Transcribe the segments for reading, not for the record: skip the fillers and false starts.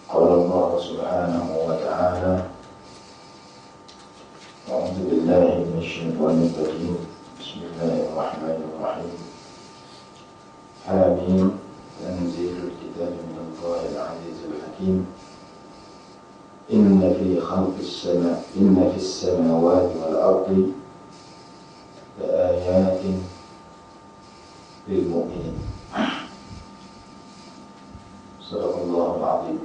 قال الله سبحانه وتعالى: أعوذ بالله من الشيطان الرجيم. بسم الله الرحمن الرحيم. حامين. تنزيل الكتاب من الله العزيز الحكيم. إن في السماوات والأرض لآيات للمؤمنين. صدق الله العظيم.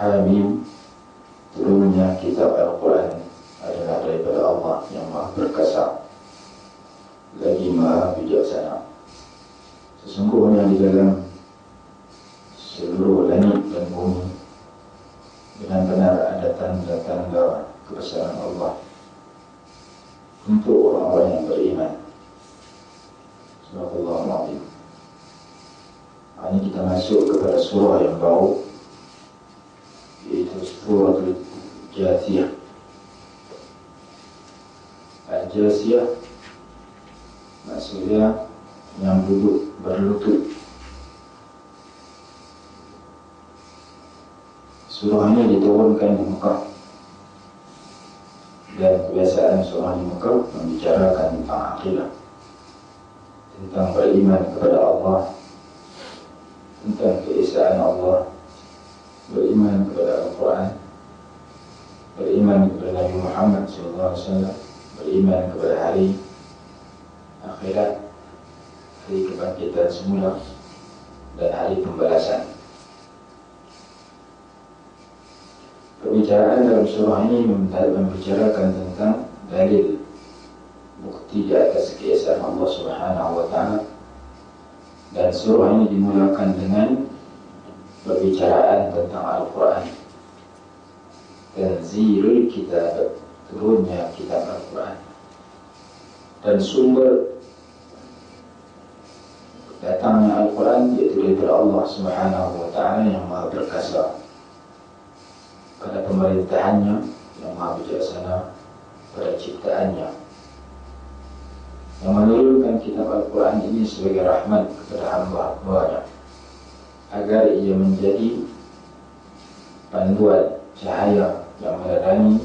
Hamim, turunnya kitab Al-Quran adalah daripada Allah yang Maha Perkasa lagi Maha Bijaksana. Sesungguhnya di dalam seluruh langit dan bumi benar-benar ada tanda-tanda kebesaran Allah untuk orang-orang yang beriman. Subhanallah al-Azim. Ini kita masuk kepada surah yang baru, yaitu surah Al-Jathiyah. Al-Jathiyah maksudnya yang duduk berlutut. Surah ini diturunkan di Mekah, dan kebiasaan surah di Mekah membicarakan tentang akidah, tentang beriman kepada Allah, tentang keesaan Allah, beriman kepada Al-Quran, beriman kepada Nabi Muhammad SAW, beriman kepada hari akhirat, hari kebangkitan semula, dan hari pembalasan. Pembicaraan dalam surah ini membicarakan tentang dalil bukti di atas keesaan Allah Subhanahu wa Ta'ala, dan surah ini dimulakan dengan perbicaraan tentang Al-Quran. Tanzilul kitab, turunnya kitab Al-Quran, dan sumber datangnya Al-Quran yaitu daripada Allah Subhanahu wa Ta'ala yang Maha Perkasa pada pemerintahannya, yang Maha Bijaksana pada ciptaannya, yang menurunkan kitab Al-Quran ini sebagai rahmat kepada hamba-hambanya, agar ia menjadi panduan cahaya yang menerangi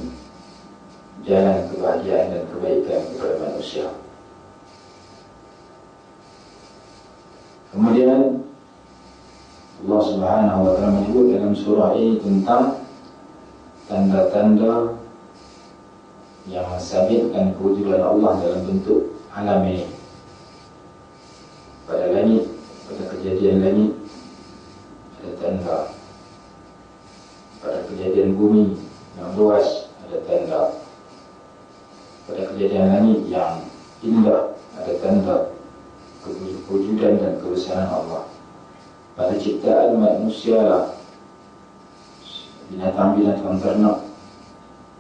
jalan kebahagiaan dan kebaikan kepada manusia. Kemudian Allah Subhanahu wa Ta'ala menyebut dalam surah ini tentang tanda-tanda yang mensabitkan kewujudan Allah dalam bentuk alam ini. Pada langit, pada kejadian langit ada tanda, pada kejadian bumi yang luas ada tanda, pada kejadian langit yang indah ada tanda kewujudan dan kebesaran Allah. Pada ciptaan manusia lah, binatang-binatang ternak,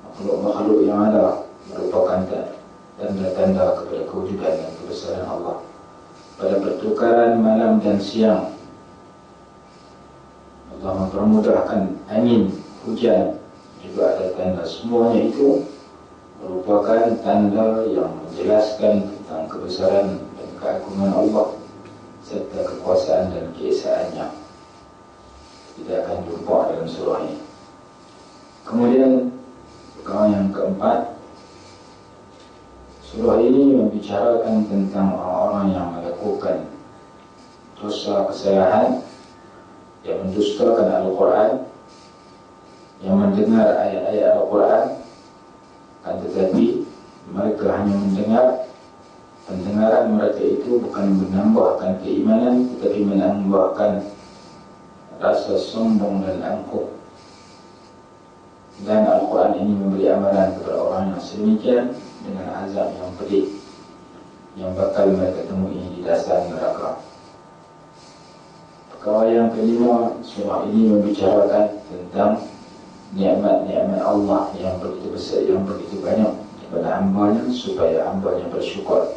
makhluk-makhluk yang ada merupakan tanda-tanda kepada kewujudan dan kebesaran Allah. Pada pertukaran malam dan siang, Allah mempermudahkan angin, hujan, juga ada tanda. Semuanya itu merupakan tanda yang menjelaskan tentang kebesaran dan keagungan Allah serta kekuasaan dan keesaannya. Kita akan jumpa dalam surah ini. Kemudian perkara yang keempat, surah ini membicarakan tentang orang-orang yang melakukan dosa kesalahan, yang mendustakan Al-Quran, yang mendengar ayat-ayat Al-Quran, akan tetapi mereka hanya mendengar. Pendengaran mereka itu bukan menambahkan keimanan, tetapi menambahkan rasa sombong dan angkuh. Dan Al-Quran ini memberi amaran kepada orang yang sedemikian dengan azab yang pedih yang bakal mereka temui di dasar neraka. Perkara yang kelima, surah ini membicarakan tentang nikmat-nikmat Allah yang begitu besar, yang begitu banyak kepada hambanya, supaya hambanya bersyukur,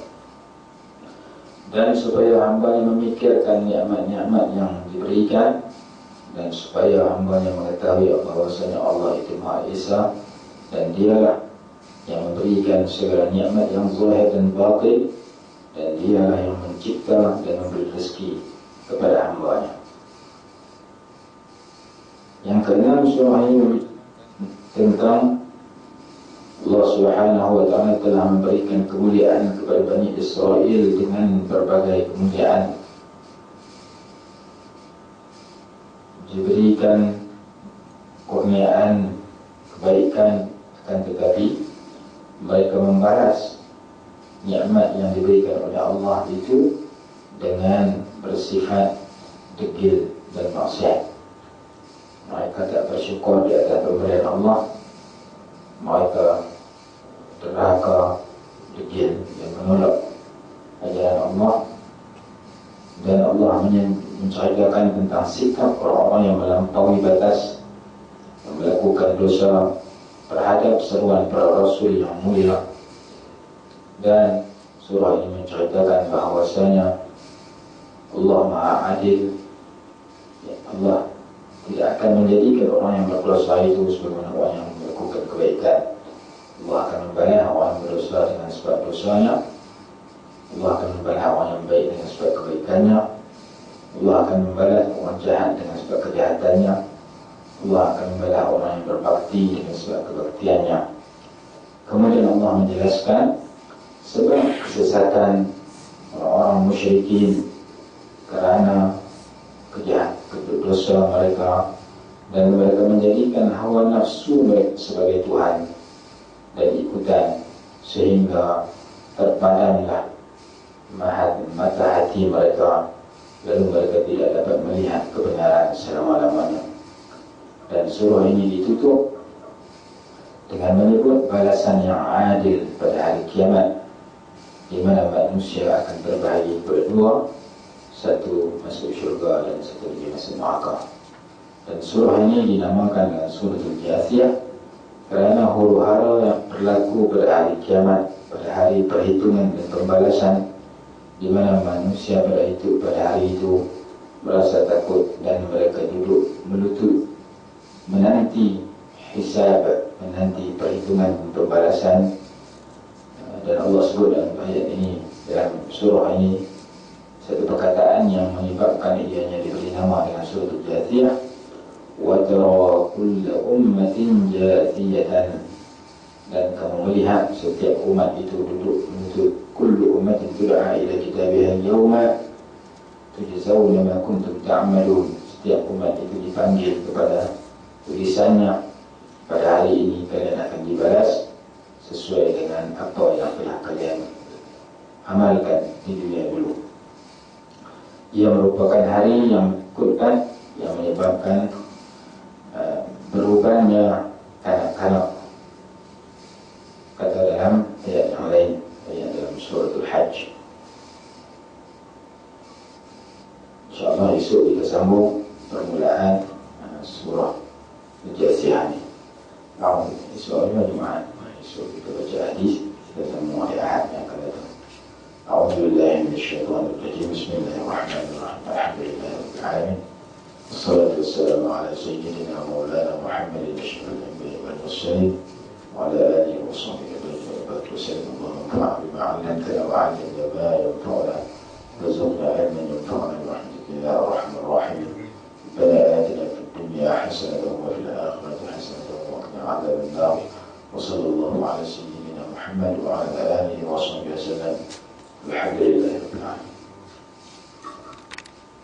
dan supaya hambanya memikirkan nikmat-nikmat yang diberikan, dan supaya hambanya mengetahui bahwasanya Allah itu Maha Esa, dan Dialah yang memberikan segala nikmat yang zahir dan batin, dan Dialah yang mencipta dan memberi rezeki kepada hamba-Nya. Yang keenam, surah ini tentang Allah Subhanahu wa Ta'ala telah memberikan kemuliaan kepada Bani Israel dengan berbagai kemuliaan. Diberikan kurniaan, kebaikan, akan tetapi mereka membalas nikmat yang diberikan oleh Allah itu dengan bersifat degil dan maksiat. Mereka tak bersyukur di atas pemberian Allah. Mereka derhaka, degil dan menolak ajaran Allah. Dan Allah menceritakan tentang sikap orang-orang yang melampaui batas, yang melakukan dosa terhadap seruan para Rasul yang mulia. Dan surah ini menceritakan bahawasanya Allah Maha Adil. Allah tidak akan menjadikan orang yang berdosa itu sebagaimana orang yang melakukan kebaikan. Allah akan membalas orang yang berdosa dengan sebab dosanya. Allah akan membalas orang yang baik dengan sebab kebaikannya. Allah akan membalas orang jahat dengan sebab kejahatannya. Allah akan membalas orang yang berbakti dengan sebab kebaktiannya. Kemudian Allah menjelaskan sebab kesesatan orang-orang musyrikin kerana dosa mereka, dan mereka menjadikan hawa nafsu mereka sebagai Tuhan dan ikutan, sehingga terpadamlah mata hati mereka, lalu mereka tidak dapat melihat kebenaran selama-lamanya. Dan surah ini ditutup dengan menyebut balasan yang adil pada hari kiamat, di mana manusia akan terbahagi berdua, satu masuk syurga dan satu lagi masuk neraka. Dan surah ini dinamakan dengan surah Al-Jathiyah kerana huru-hara yang berlaku pada hari kiamat, pada hari perhitungan dan pembalasan, di mana manusia pada hari itu merasa takut dan mereka duduk melutut menanti hisab, menanti perhitungan dan pembalasan. Dan Allah sebut dalam ayat ini, dalam surah ini, satu perkataan yang menyebabkan ianya diberi nama dengan surah Al-Jathiyah. Wa tara kulla ummatin jathiyatan, dan kamu melihat setiap umat itu duduk menuntut. Kullu ummatin tud'a ila kitabiha al-yawma tujzawna ma kuntum ta'malun. Setiap umat itu dipanggil kepada tulisannya, pada hari ini kalian akan dibalas sesuai dengan apa yang telah kalian amalkan di dunia dulu. Ia merupakan hari yang menakutkan, yang menyebabkan berubahnya kanak-kanak. Kata dalam ayat yang lain, ayat dalam surah Al-Hajj. InsyaAllah esok kita sambung permulaan surah Al-Jathiyah ini. Esok hari Jumaat, esok kita baca hadis, kita sambung hari Ahad yang akan datang. A'udzubillahi minasyaitonir rajim. Bismillahirrahmanirrahim. Alhamdulillahi rabbil alamin. Wassalatu wassalamu ala sayyidina maulana Muhammadin asyrafil anbiya'i wal mursalin wa ala alihi wa sahbihi ajma'in. Allahumma anfa'na bima 'allamtana wa 'allimna ma yanfa'una warzuqna ilman yanfa'una.